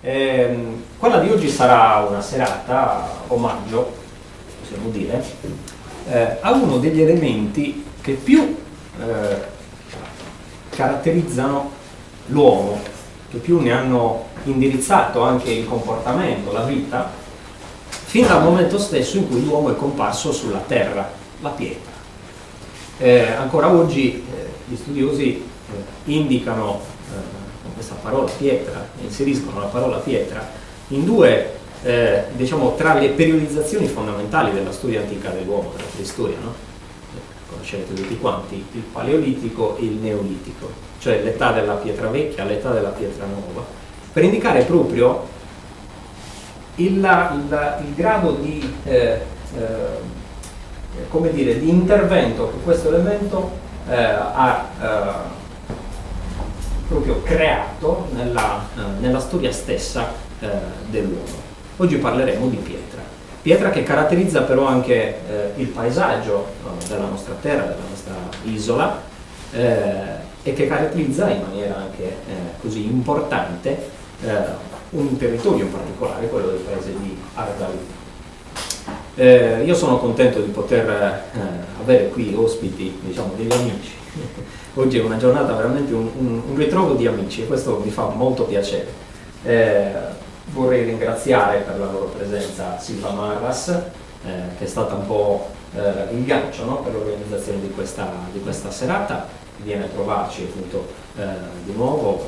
Quella di oggi sarà una serata omaggio, possiamo dire, a uno degli elementi che più caratterizzano l'uomo, che più ne hanno indirizzato anche il comportamento, la vita, fin dal momento stesso in cui l'uomo è comparso sulla terra, la pietra. Ancora oggi gli studiosi indicano con questa parola pietra, inseriscono la parola pietra in due, diciamo, tra le periodizzazioni fondamentali della storia antica dell'uomo, della preistoria, no? Conoscete tutti quanti, il paleolitico e il neolitico, cioè l'età della pietra vecchia, l'età della pietra nuova, per indicare proprio il grado di, come dire, di intervento che questo elemento ha proprio creato nella storia stessa dell'uomo. Oggi parleremo di pietra che caratterizza però anche il paesaggio della nostra terra, della nostra isola, e che caratterizza in maniera anche così importante un territorio in particolare, quello del paese di Ardauli. Io sono contento di poter avere qui ospiti, diciamo, degli amici. Oggi è una giornata veramente un ritrovo di amici e questo mi fa molto piacere. Vorrei ringraziare per la loro presenza Silva Marras, che è stata un po' il gancio, no, per l'organizzazione di questa serata, che viene a trovarci appunto di nuovo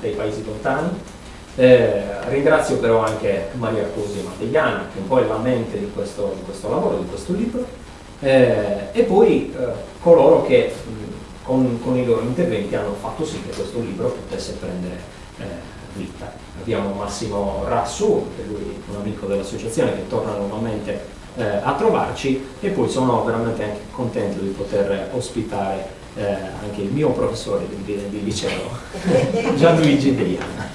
dai paesi lontani. Ringrazio però anche Maria Cosima Degliana, che un po' è la mente di questo lavoro, di questo libro, e poi coloro che con i loro interventi hanno fatto sì che questo libro potesse prendere vita. Abbiamo Massimo Rassu, che lui è un amico dell'associazione, che torna nuovamente a trovarci, e poi sono veramente anche contento di poter ospitare anche il mio professore di liceo, Gianluigi Degliana.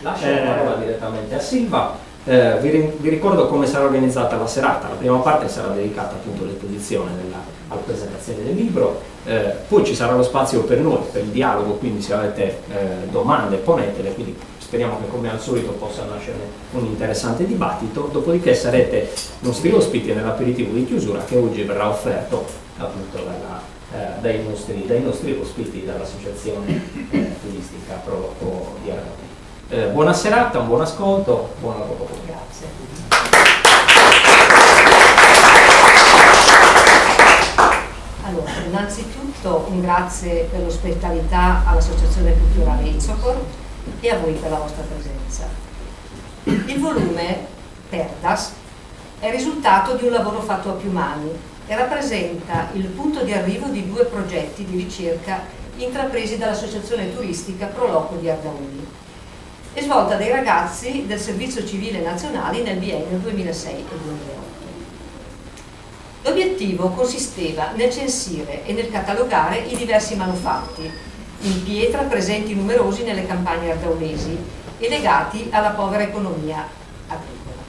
Lascio la parola direttamente a Silva. Vi ricordo come sarà organizzata la serata. La prima parte sarà dedicata appunto all'esposizione, alla presentazione del libro, poi ci sarà lo spazio per noi, per il dialogo, quindi se avete domande ponetele, quindi speriamo che come al solito possa nascere un interessante dibattito. Dopodiché sarete nostri ospiti nell'aperitivo di chiusura, che oggi verrà offerto appunto dai nostri ospiti dall'associazione turistica Proloco di Ardauli. Buona serata, un buon ascolto, buon lavoro. Grazie. Allora, innanzitutto un grazie per l'ospitalità all'Associazione Culturale Izocor e a voi per la vostra presenza. Il volume Perdas è il risultato di un lavoro fatto a più mani e rappresenta il punto di arrivo di due progetti di ricerca intrapresi dall'Associazione Turistica Proloco di Ardauli e svolta dai ragazzi del Servizio Civile Nazionale nel biennio 2006 e 2008. L'obiettivo consisteva nel censire e nel catalogare i diversi manufatti in pietra presenti numerosi nelle campagne ardaulesi e legati alla povera economia agricola.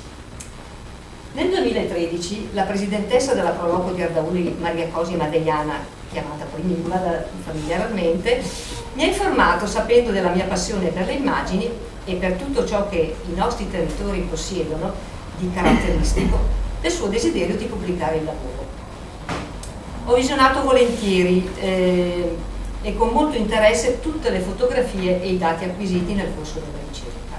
Nel 2013 la presidentessa della Proloco di Ardauli, Maria Cosima Degliana, chiamata poi Mimma familiarmente, mi ha informato, sapendo della mia passione per le immagini e per tutto ciò che i nostri territori possiedono di caratteristico, del suo desiderio di pubblicare il lavoro. Ho visionato volentieri e con molto interesse tutte le fotografie e i dati acquisiti nel corso della ricerca.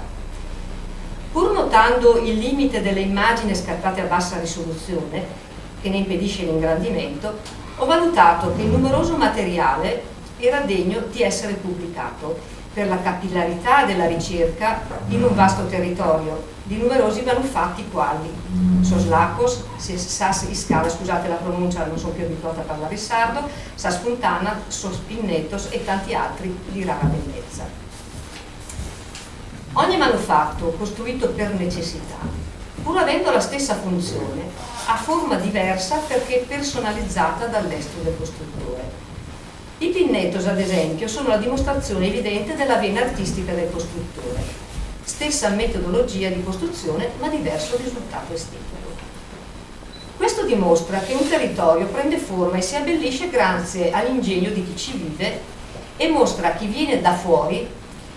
Pur notando il limite delle immagini scattate a bassa risoluzione, che ne impedisce l'ingrandimento, ho valutato che il numeroso materiale era degno di essere pubblicato per la capillarità della ricerca in un vasto territorio di numerosi manufatti quali Soslacos, Sas Iscala, scusate la pronuncia, non sono più abituata a parlare sardo, Sas Fontana, Sos Pinnetos e tanti altri di rara bellezza. Ogni manufatto, costruito per necessità, pur avendo la stessa funzione, ha forma diversa perché personalizzata dall'estero del costruttore. I pinnetos, ad esempio, sono la dimostrazione evidente della vena artistica del costruttore. Stessa metodologia di costruzione, ma diverso risultato estetico. Questo dimostra che un territorio prende forma e si abbellisce grazie all'ingegno di chi ci vive e mostra a chi viene da fuori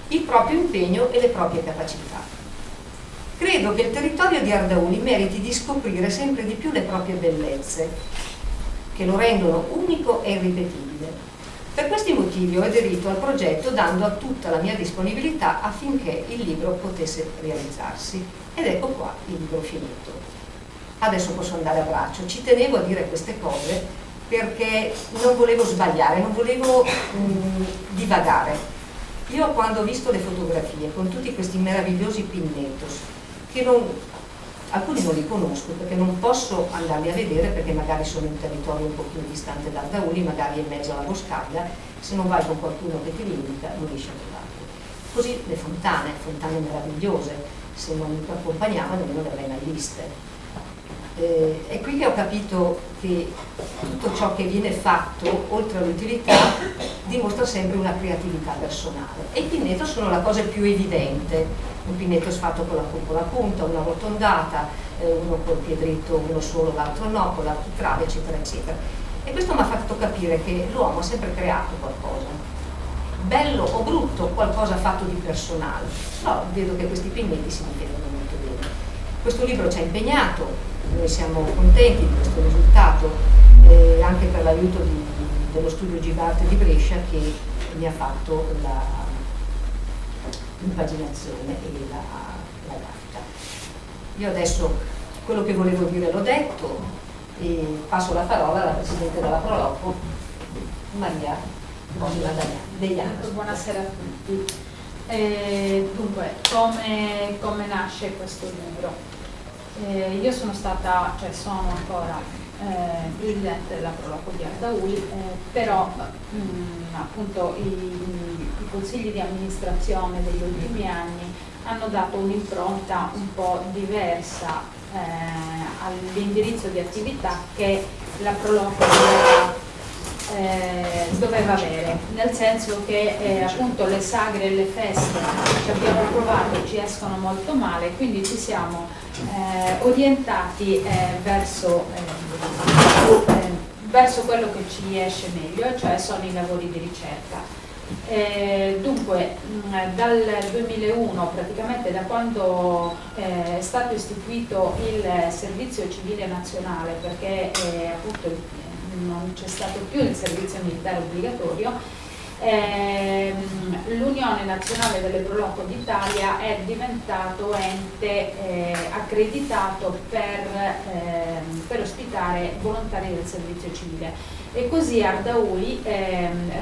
il proprio impegno e le proprie capacità. Credo che il territorio di Ardauli meriti di scoprire sempre di più le proprie bellezze, che lo rendono unico e irripetibile. Per questi motivi ho aderito al progetto dando tutta la mia disponibilità affinché il libro potesse realizzarsi. Ed ecco qua il libro finito. Adesso posso andare a braccio. Ci tenevo a dire queste cose perché non volevo sbagliare, non volevo divagare. Io quando ho visto le fotografie con tutti questi meravigliosi pinnetos, che alcuni non li conosco perché non posso andarli a vedere perché magari sono in un territorio un pochino distante da Ardauli, magari in mezzo alla boscaglia, se non vai con qualcuno che ti li indica non riesci a trovarli. Così le fontane meravigliose, se non mi accompagnavano non le avrei mai viste. È qui che ho capito che tutto ciò che viene fatto, oltre all'utilità, dimostra sempre una creatività personale. E i pinneto sono la cosa più evidente. Un pinnetto fatto con la cupola a punta, una rotondata, uno col piedretto, uno solo, l'altro no, con l'altro trave, eccetera, eccetera. E questo mi ha fatto capire che l'uomo ha sempre creato qualcosa, bello o brutto, qualcosa fatto di personale. Però vedo che questi pinnetti si difendono molto bene. Questo libro ci ha impegnato, noi siamo contenti di questo risultato, anche per l'aiuto dello studio Givart di Brescia che mi ha fatto l'impaginazione e la grafica. Io adesso quello che volevo dire l'ho detto e passo la parola alla Presidente della Proloco, Maria Degli Anni. Buonasera a tutti. Dunque, come nasce questo libro? Io sono ancora presidente della Proloco di Ardauli, però appunto i consigli di amministrazione degli ultimi anni hanno dato un'impronta un po' diversa all'indirizzo di attività che la Proloco doveva avere, nel senso che appunto le sagre e le feste che abbiamo provato ci escono molto male, quindi ci siamo orientati verso quello che ci esce meglio, cioè sono i lavori di ricerca. Dunque dal 2001, praticamente da quando è stato istituito il servizio civile nazionale, perché appunto non c'è stato più il servizio militare obbligatorio, l'Unione Nazionale delle Proloco d'Italia è diventato ente accreditato per ospitare volontari del servizio civile, e così Ardauli,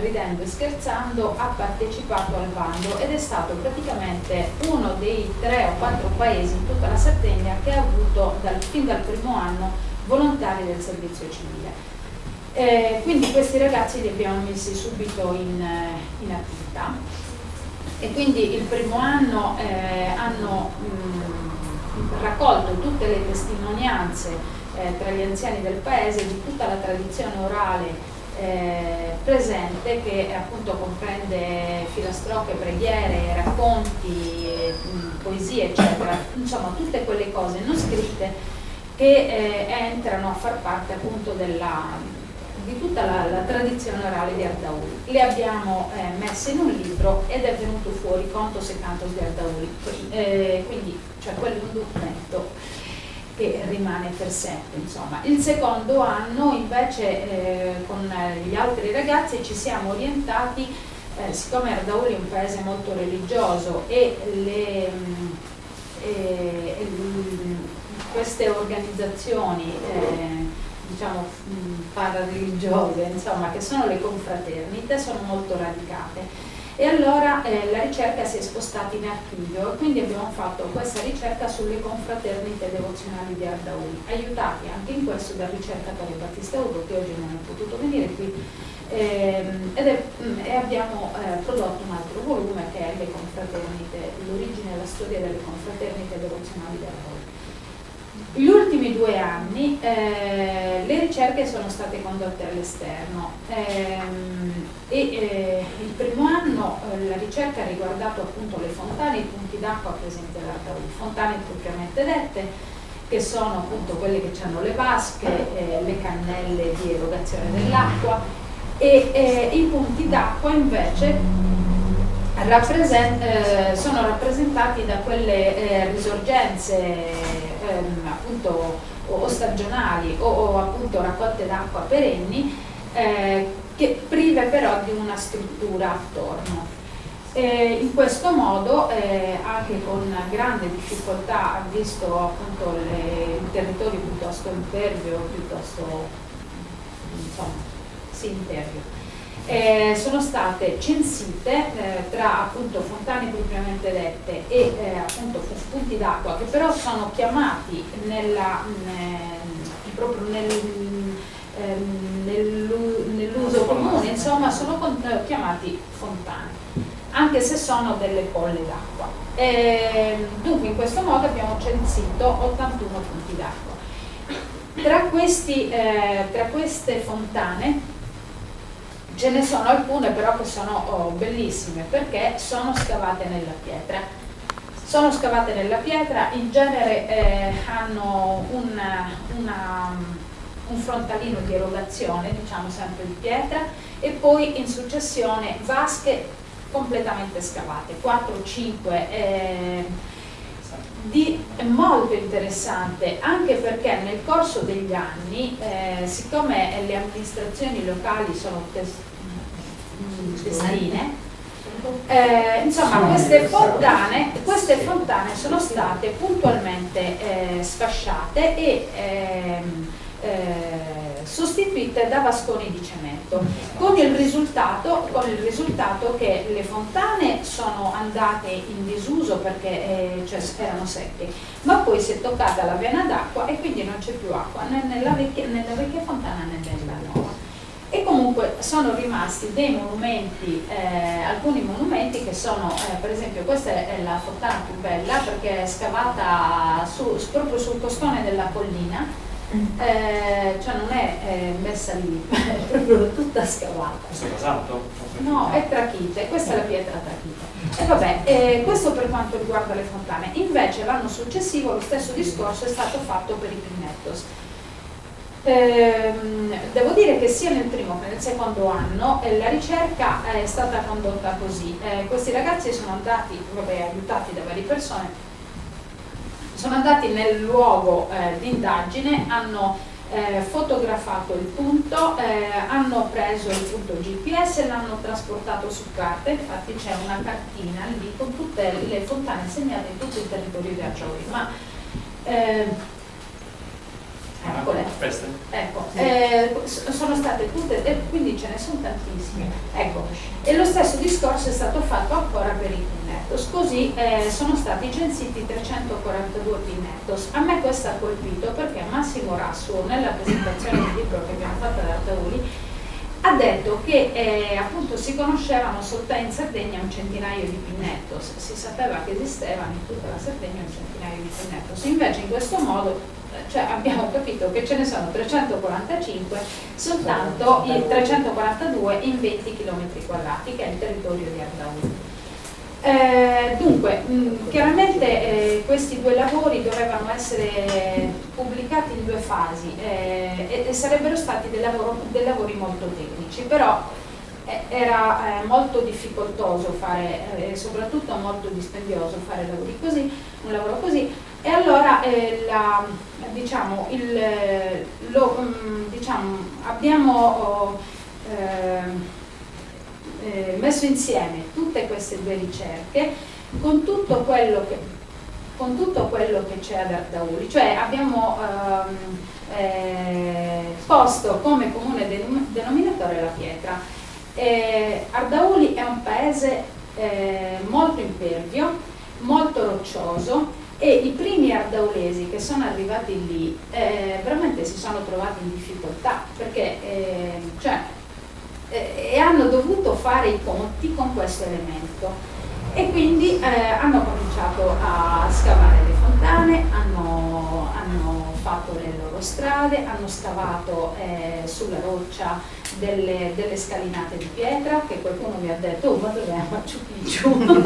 ridendo e scherzando, ha partecipato al bando ed è stato praticamente uno dei 3 o 4 paesi in tutta la Sardegna che ha avuto fin dal primo anno volontari del servizio civile. Quindi questi ragazzi li abbiamo messi subito in attività, e quindi il primo anno hanno raccolto tutte le testimonianze tra gli anziani del paese di tutta la tradizione orale presente, che appunto comprende filastrocche, preghiere, racconti, poesie, eccetera, insomma tutte quelle cose non scritte che entrano a far parte appunto di tutta la tradizione orale di Ardauli. Le abbiamo messe in un libro ed è venuto fuori Contos e Cantos di Ardauli, quindi cioè quello è un documento che rimane per sempre, insomma. Il secondo anno invece con gli altri ragazzi ci siamo orientati, siccome Ardauli è un paese molto religioso e queste organizzazioni diciamo parareligiose, insomma, che sono le confraternite, sono molto radicate, e allora la ricerca si è spostata in archivio, e quindi abbiamo fatto questa ricerca sulle confraternite devozionali di Ardauli, aiutati anche in questo dal ricercatore Battista Ugo, che oggi non è potuto venire qui, e abbiamo prodotto un altro volume che è le confraternite, l'origine e la storia delle confraternite devozionali di Ardauli. Gli ultimi 2 anni le ricerche sono state condotte all'esterno, il primo anno la ricerca ha riguardato appunto le fontane e i punti d'acqua presenti all'Ardauli, fontane propriamente dette, che sono appunto quelle che hanno le vasche, le cannelle di erogazione dell'acqua, e i punti d'acqua invece sono rappresentati da quelle risorgenze appunto o stagionali o appunto raccolte d'acqua perenni, che prive però di una struttura attorno. In questo modo, anche con grande difficoltà, ha visto appunto il territorio piuttosto impervio, piuttosto impervio. Sono state censite tra appunto fontane propriamente dette e appunto punti d'acqua, che però sono chiamati proprio nell'uso comune, insomma sono chiamati fontane, anche se sono delle polle d'acqua. Dunque in questo modo abbiamo censito 81 punti d'acqua. Tra queste fontane ce ne sono alcune però che sono bellissime, perché sono scavate nella pietra. Sono scavate nella pietra, in genere hanno un frontalino di erogazione, diciamo sempre di pietra, e poi in successione vasche completamente scavate, 4 o 5, è molto interessante, anche perché nel corso degli anni, siccome le amministrazioni locali sono testine, insomma queste fontane sono state puntualmente sfasciate e sostituite da vasconi di cemento, con il risultato che le fontane sono andate in disuso perché erano secche, ma poi si è toccata la vena d'acqua e quindi non c'è più acqua né nella vecchia fontana né nella nuova. E comunque sono rimasti dei monumenti, alcuni monumenti che sono, per esempio questa è la fontana più bella perché è scavata proprio sul costone della collina. Cioè non è messa lì, è proprio tutta scavata. Questo è basalto? No, è trachite, questa è la pietra trachite. E vabbè, questo per quanto riguarda le fontane. Invece l'anno successivo lo stesso discorso è stato fatto per i Pinnettos. Devo dire che sia nel primo che nel secondo anno la ricerca è stata condotta così. Questi ragazzi sono andati, aiutati da varie persone, sono andati nel luogo di indagine, hanno fotografato il punto, hanno preso il punto GPS e l'hanno trasportato su carta. Infatti c'è una cartina lì con tutte le fontane segnate in tutto il territorio di Arciauri. Ma eccole, ecco, sono state tutte, quindi ce ne sono tantissime. Ecco. E lo stesso discorso è stato fatto ancora per i Pinnettos, così sono stati censiti 342 Pinnettos. A me questo ha colpito perché Massimo Rasso, nella presentazione del libro che abbiamo fatto ad Ardauli, ha detto che appunto si conoscevano soltanto in Sardegna un centinaio di Pinnettos, si sapeva che esistevano in tutta la Sardegna un centinaio di Pinnettos, invece in questo modo abbiamo capito che ce ne sono 345, soltanto 342 in 20 km quadrati, che è il territorio di Ardauli. Dunque, chiaramente questi due lavori dovevano essere pubblicati in 2 fasi e sarebbero stati dei lavori molto tecnici, però era molto difficoltoso fare, soprattutto molto dispendioso fare un lavoro così, e allora abbiamo messo insieme tutte queste 2 ricerche con tutto quello che c'è ad Ardauli, cioè abbiamo posto come comune denominatore la pietra. Ardauli è un paese molto impervio, molto roccioso, e i primi ardaulesi che sono arrivati lì veramente si sono trovati in difficoltà perché e hanno dovuto fare i conti con questo elemento, e quindi hanno cominciato a scavare le fontane, hanno fatto le loro strade, hanno scavato sulla roccia delle scalinate di pietra, che qualcuno mi ha detto ma dov'è Machu Picchu?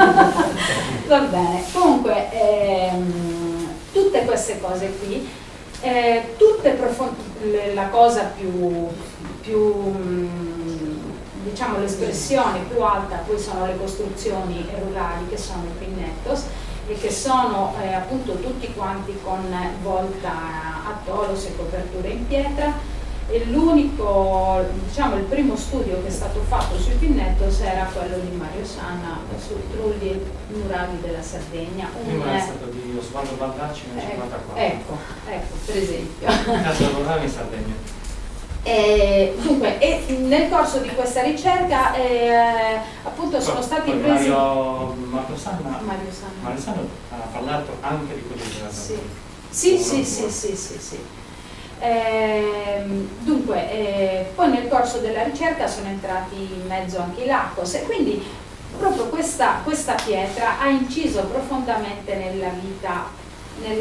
Va bene, comunque tutte queste cose qui, la cosa più diciamo l'espressione più alta poi sono le costruzioni rurali, che sono i pinnettos, e che sono appunto tutti quanti con volta a tolos e coperture in pietra. E l'unico, diciamo, il primo studio che è stato fatto sui pinnettos era quello di Mario Sanna su trulli e nuraghi della Sardegna. Prima è stato di Osvaldo Baldacci nel 1954. Ecco, per esempio. Casa rurale in Sardegna. Dunque, nel corso di questa ricerca appunto sono stati presi... Mario Sanna ha parlato anche di quello della Sardegna. Sì. Dunque, poi nel corso della ricerca sono entrati in mezzo anche i Lacos, e quindi proprio questa pietra ha inciso profondamente nella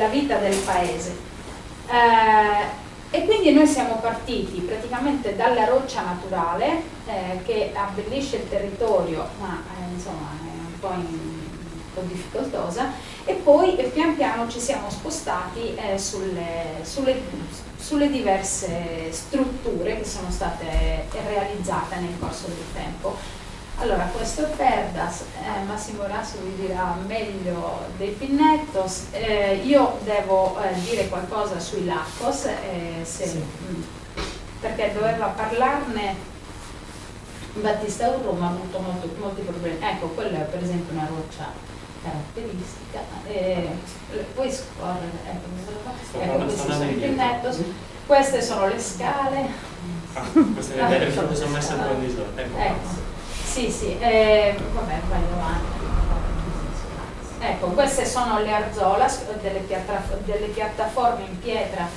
vita del paese. E quindi noi siamo partiti praticamente dalla roccia naturale che abbellisce il territorio, ma insomma è un po' difficoltosa, e poi pian piano ci siamo spostati sulle diverse strutture che sono state realizzate nel corso del tempo. Allora, questo è Perdas, Massimo Rassi vi dirà meglio dei pinnettos. Io devo dire qualcosa sui Lacos, perché doveva parlarne Battista Urru, ma ha avuto molti problemi. Ecco, quella è per esempio una roccia caratteristica. Puoi scorrere, ecco, questi sono i pinnettos, queste sono le scale. Queste le sono messe un po' in disordine. Ecco. Sì, vabbè, vai avanti. Ecco, queste sono le arzolas, delle piattaforme in pietra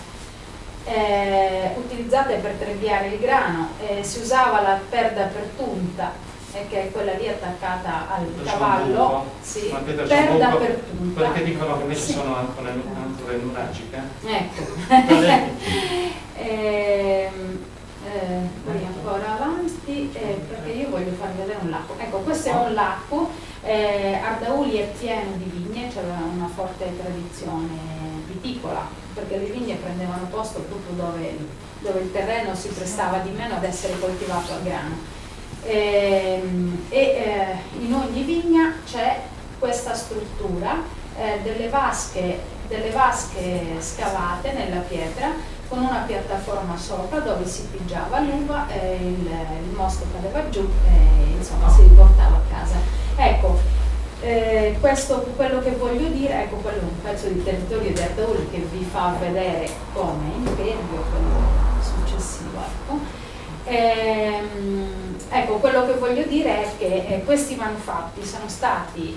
utilizzate per trebbiare il grano. Si usava la perda per punta, che è quella lì attaccata al cavallo. Sì, perda per punta. Quelle che dicono che invece sono ancore nuragiche. Ecco. Vai ancora avanti, perché io voglio farvi vedere un lacco. Ecco, questo è un lacco. Ardauli è pieno di vigne, c'era una forte tradizione viticola, perché le vigne prendevano posto proprio dove il terreno si prestava di meno ad essere coltivato a grano. In ogni vigna c'è questa struttura, delle vasche scavate nella pietra, con una piattaforma sopra dove si pigiava l'uva, il mosto cadeva giù e insomma si riportava a casa. Ecco, questo quello che voglio dire, ecco, quello è un pezzo di territorio di Ardauli che vi fa vedere come imperio, quello successivo. Ecco, quello che voglio dire è che questi manufatti sono stati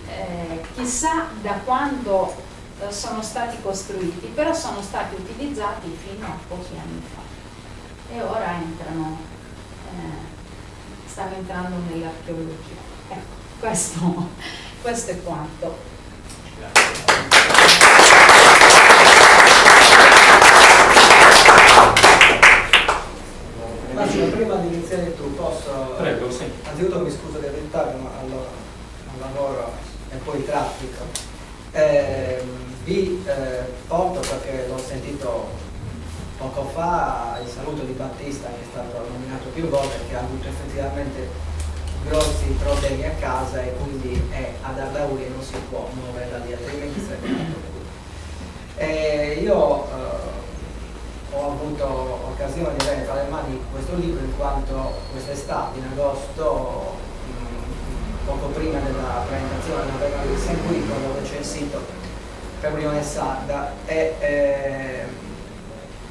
chissà da quando sono stati costruiti, però sono stati utilizzati fino a pochi anni fa, e ora stanno entrando nell'archeologia. Ecco, questo è quanto. Massimo, prima di iniziare tu posso... Prego, sì. Anzitutto mi scuso del ritardo, ma allora al lavoro e poi traffico. Vi porto, perché l'ho sentito poco fa, il saluto di Battista, che è stato nominato più volte, che ha avuto effettivamente grossi problemi a casa e quindi è ad Ardauli e non si può muovere da lì, altrimenti sarebbe stato lui. Io ho avuto occasione di avere tra le mani questo libro, in quanto quest'estate, in agosto, poco prima della presentazione della Berna di San Guido, l'ho recensito per l'Unione Sarda, e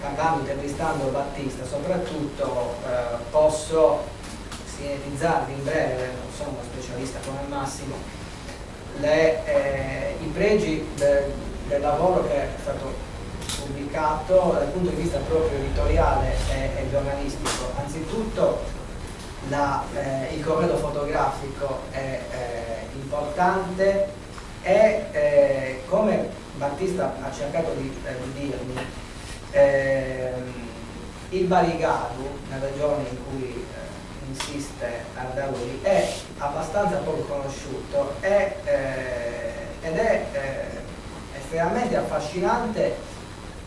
parlando, intervistando Battista soprattutto, posso sintetizzarvi in breve, non sono uno specialista come Massimo, i pregi del lavoro che è stato pubblicato dal punto di vista proprio editoriale e giornalistico. Anzitutto il corredo fotografico è importante, e come Battista ha cercato di dirmi, il Barigadu, nella regione in cui insiste Ardauli, è abbastanza poco conosciuto ed è estremamente affascinante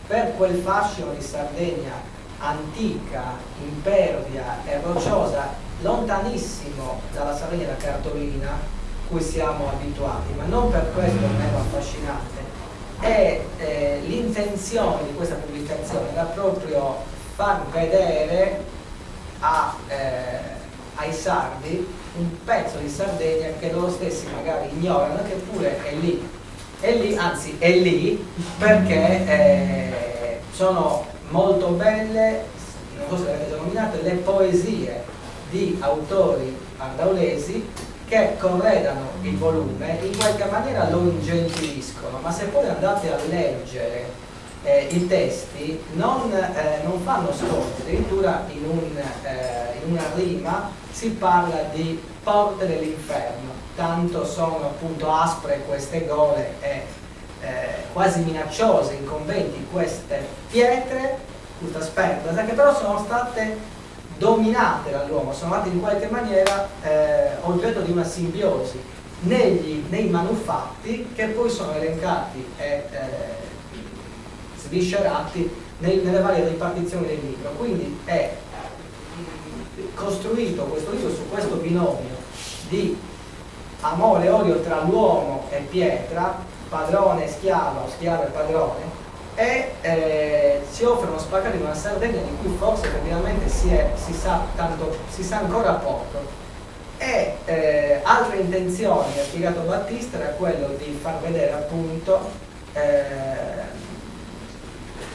per quel fascino di Sardegna antica, impervia e rocciosa, lontanissimo dalla Sardegna e la cartolina cui siamo abituati, ma non per questo meno affascinante. E l'intenzione di questa pubblicazione era proprio far vedere ai sardi un pezzo di Sardegna che loro stessi magari ignorano, che pure è lì, anzi è lì perché sono molto belle, non so se l'avete già nominato, le poesie di autori ardaulesi che corredano il volume, in qualche maniera lo ingentiliscono, ma se poi andate a leggere i testi non fanno sconti, addirittura in una rima si parla di porte dell'inferno, tanto sono appunto aspre queste gole e quasi minacciose, incombenti queste pietre, questa sperta, che però sono state dominate dall'uomo, sono state in qualche maniera oggetto di una simbiosi nei manufatti che poi sono elencati e sviscerati nelle varie ripartizioni del libro. Quindi è costruito questo libro su questo binomio di amore e odio tra l'uomo e pietra, padrone e schiavo, schiavo e padrone, e si offrono spaccati in una Sardegna di cui forse effettivamente si sa ancora poco. E altre intenzioni, ha spiegato Battista, era quello di far vedere appunto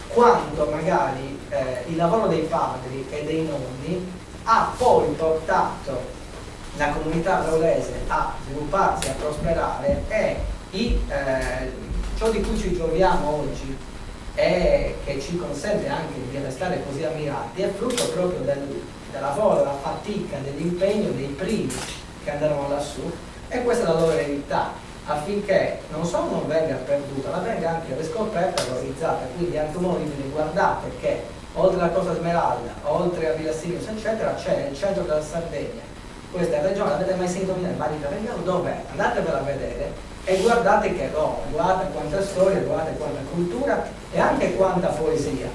quanto magari il lavoro dei padri e dei nonni ha poi portato la comunità ardaulese a svilupparsi, a prosperare, e ciò di cui ci gioviamo oggi e che ci consente anche di restare così ammirati è frutto proprio del lavoro, della fatica, dell'impegno dei primi che andarono lassù, e questa è la loro eredità, affinché non solo non venga perduta, ma venga anche riscoperta e valorizzata. Quindi anche un modo di dire: guardate che oltre alla Costa Smeralda, oltre a Villa Sirius eccetera, c'è nel centro della Sardegna questa regione, l'avete mai sentito nominare? Marita Reggiano, dov'è? Andatevela a vedere e guardate che Roma, guardate quanta storia, guardate quanta cultura e anche quanta poesia.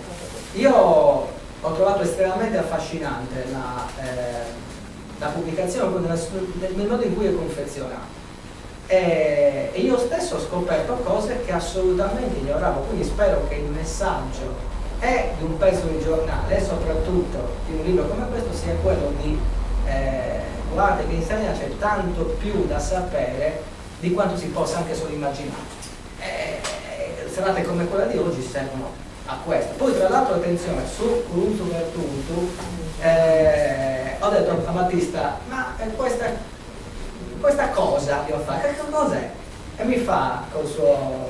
Io ho trovato estremamente affascinante la pubblicazione nel modo in cui è confezionata, e io stesso ho scoperto cose che assolutamente ignoravo, quindi spero che il messaggio è di un pezzo di giornale e soprattutto di un libro come questo sia quello di guardate che in Sardegna c'è tanto più da sapere di quanto si possa anche solo immaginare. Serate come quella di oggi servono a questo. Poi tra l'altro attenzione, su Culuntu Vertuntu ho detto a Battista: ma questa cosa che ho fatto, che cos'è? E mi fa col suo,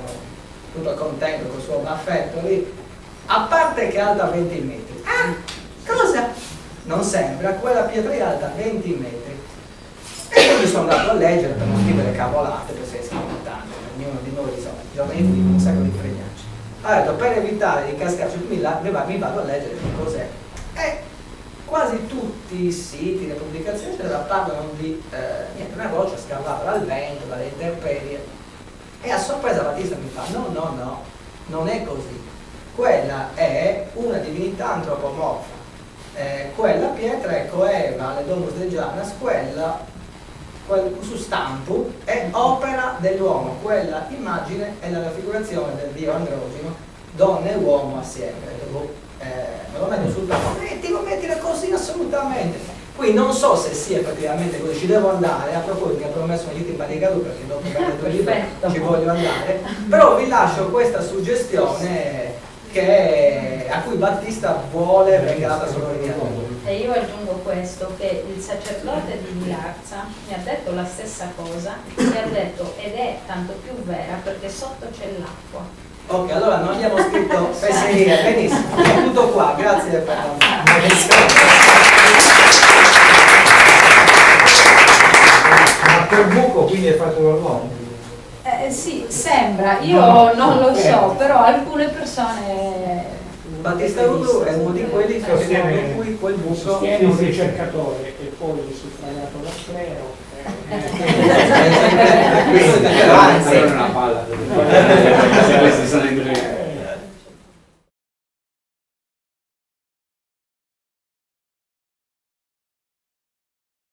tutto contento, col suo baffetto lì: a parte che è alta 20 metri. Ah, cosa? Non sembra, quella pietra è alta 20 metri. E io mi sono andato a leggere per non scrivere cavolate, perché se scrivo tanto, ognuno di noi i giornalisti dicono un sacco di fregnacci. Ho detto, per evitare di cascarci mi vado a leggere che cos'è. E quasi tutti i siti, le pubblicazioni parlano di una roccia scavata dal vento, dalle intemperie. E a sorpresa Battista mi fa: no, non è così. Quella è una divinità antropomorfa. Quella pietra è coeva alle domus de Gianas, quel su stampo è opera dell'uomo, quella immagine è la raffigurazione del dio androgino, donna e uomo assieme. Me lo metto sul tavolo, mettila così assolutamente. Qui non so se sia effettivamente così, ci devo andare, a proposito mi ha promesso un aiuto in Baricaru perché dopo che ho letto il libro ci voglio andare, però vi lascio questa suggestione a cui Battista vuole venga data sonorità. E io aggiungo questo, che il sacerdote di Milarza mi ha detto la stessa cosa, mi ha detto, ed è tanto più vera perché sotto c'è l'acqua. Ok, allora non abbiamo scritto fesserie, benissimo, è tutto qua, grazie per Ma quel buco quindi è fatto dall'uomo? Sì, sembra, io non lo so, però alcune persone... Battista Rudu è uno di quelli che secondo cui quel buco sostiene un ricercatore e poi suffragato da sclero. Anzi, non è una palla. Questi sono